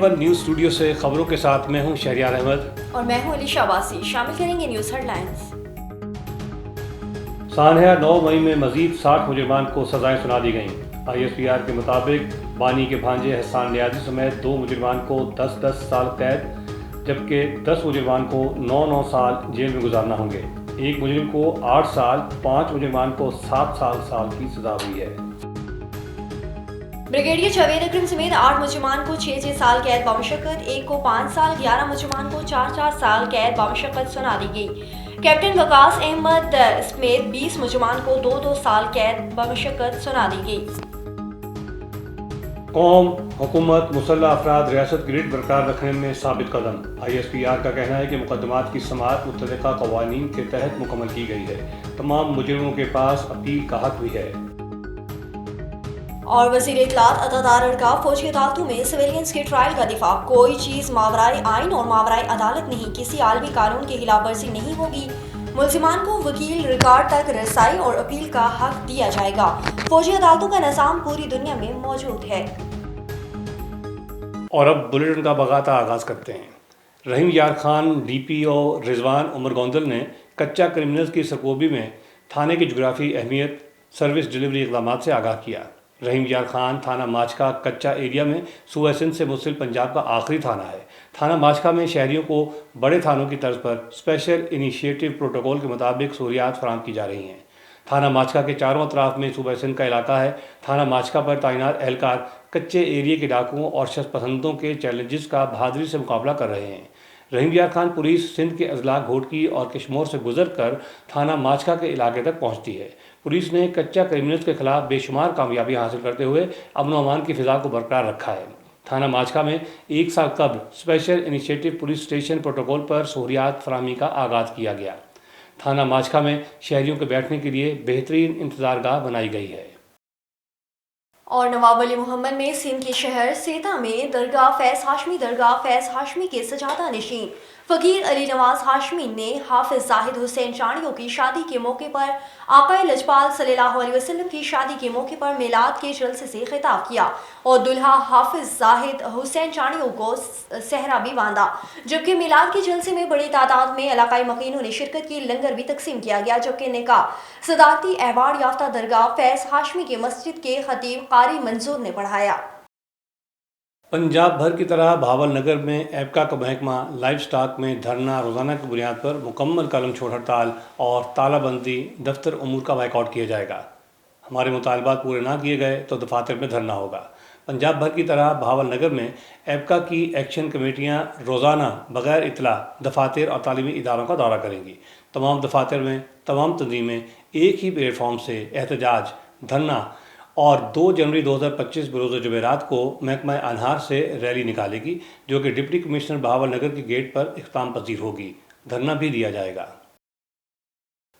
A1 news studio से खबरों के साथ मैं हूं शहरियार अहमद और मैं हूं अलीशा अब्बासी। शामिल करेंगे न्यूज़ हेडलाइंस। सानहा 9 मई में मजीद 60 मुजरिमान को सजाएं सुना दी गईं। ISPR के मुताबिक बानी के भांजे एहसान नियाज़ी समेत 2 मुजरिमान को 10-10 साल कैद, जबकि 10 मुजरिमान को 9-9 साल जेल में गुजारना होंगे। एक मुजरिम को 8 साल, 5 मुजरिमान को 7 साल की सजा हुई है। ब्रिगेडियर जावेद अकरम समेत 8 मुजरिमान को 6-6 साल कैद बामुशक्कत, एक को 5 साल, 11 मुजरिमान को 4-4 साल कैद बामुशक्कत सुना दी गई। कैप्टन वकास अहमद समेत 20 मुजरिमान को 2-2 साल कैद बामुशक्कत सुना दी गई। कौम, हुकूमत, मुसल्लह अफराद रियासत ग्रिड बरकरार रखने में साबित कदम। ISPR का कहना है कि मुकदमात की समाअत मुत्तफ़िक़ा क़वानीन के तहत मुकम्मल की गई है। तमाम मुजरिमों के पास अपील का हक भी है। और वज़ीर इत्तलात अतादार अरका फौजी अदालतों में सिविलियंस के ट्रायल का दिफा। कोई चीज़ मावराए आइन और मावराए अदालत नहीं, किसी आलमी कानून की खिलाफ वर्जी नहीं होगी। मुल्ज़िमान को वकील रिकॉर्ड तक रसाई और अपील का हक दिया जाएगा। फौजी अदालतों का निज़ाम पूरी दुनिया में मौजूद है। और अब बुलेटिन का बगाता आगाज़ करते हैं। रहीम यार खान DPO रिजवान उमर गोंदल ने कच्चा क्रिमिनल्स की सरकोबी में थाने की जोग्राफी अहमियत, सर्विस डिलीवरी इक़दामात से आगाह किया। रहीम यार खान थाना माचका कच्चा एरिया में सूबा सिंध से मुंसलिक पंजाब का आखिरी थाना है। थाना माचका में शहरियों को बड़े थानों की तर्ज पर स्पेशल इनिशिएटिव प्रोटोकॉल के मुताबिक सहूलियात फराहम की जा रही हैं। थाना माचका के चारों अतराफ में सूबा सिंध का इलाका है। थाना माचका पर तैनात एहलकार कच्चे एरिया के डाकुओं और शख्स के चैलेंजेस का बहादुरी से मुकाबला कर रहे हैं। रहीम यार खान पुलिस सिंध के अजला घोटकी और किशमोर से गुजर कर थाना माचका के इलाके तक पहुंचती है। पुलिस ने कच्चा क्रिमिनल्स के खिलाफ बेशुमार कामयाबी हासिल करते हुए अमन व अमान की फिजा को बरकरार रखा है। थाना माचका में 1 साल कबल special initiative police station protocol पर सहूलियात फराहमी का आगाज़ किया गया। थाना माचका में शहरियों के बैठने के लिए बेहतरीन इंतज़ारगाह बनाई गई है। और नवाब अली मोहम्मद में सिंध के शहर सेता में दरगाह फैज़ हाशमी के सजादा नशीन फ़कीर अली नवाज हाशमी ने हाफिज जाहिद हुसैन चाणियों की शादी के मौके पर आक़ाए लजपाल सल्लल्लाहु अलैहि वसल्लम की शादी के मौके पर मिलाद के जलसे से खिताब किया और दुल्हा हाफिज जाहिद हुसैन चाणियों को सहरा भी बांधा। जबकि मिलाद के जलसे में बड़ी तादाद में इलाकाई मकीनों ने शिरकत की। लंगर भी तकसीम किया गया। जबकि निकाह सदारती अवार्ड याफ्ता दरगाह फैज़ हाशमी के मस्जिद के खतीब कारी मंजूर ने पढ़ाया। पंजाब भर की तरह भावल नगर में एबका का महकमा लाइव स्टॉक में धरना रोज़ाना की बुनियाद पर मुकम्मल कलम छोड़ हड़ताल और तालाबंदी दफ्तर उमूर का बाइकआउट किया जाएगा। हमारे मुतालबात पूरे ना किए गए तो दफातर में धरना होगा। पंजाब भर की तरह भावल नगर में एबका की एक्शन कमेटियां रोज़ाना बग़ैर इतला दफातर और तालीमी इदारों का दौरा करेंगी। तमाम दफातर में तमाम तंजीमें एक ही प्लेटफॉर्म से एहतजाज, धरना और 2 जनवरी 2025 बरोज़ जुमेरात को महकमा अनहार से रैली निकालेगी, जो कि डिप्टी कमिश्नर भावल नगर के गेट पर इख्तिताम पजीर होगी। धरना भी दिया जाएगा।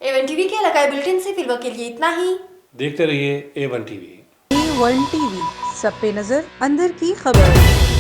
A1 TV के इलाकाई बुलेटिन से फिलहाल के लिए इतना ही। देखते रहिए A1 TV। A1 TV, सब पे नजर, अंदर की खबर।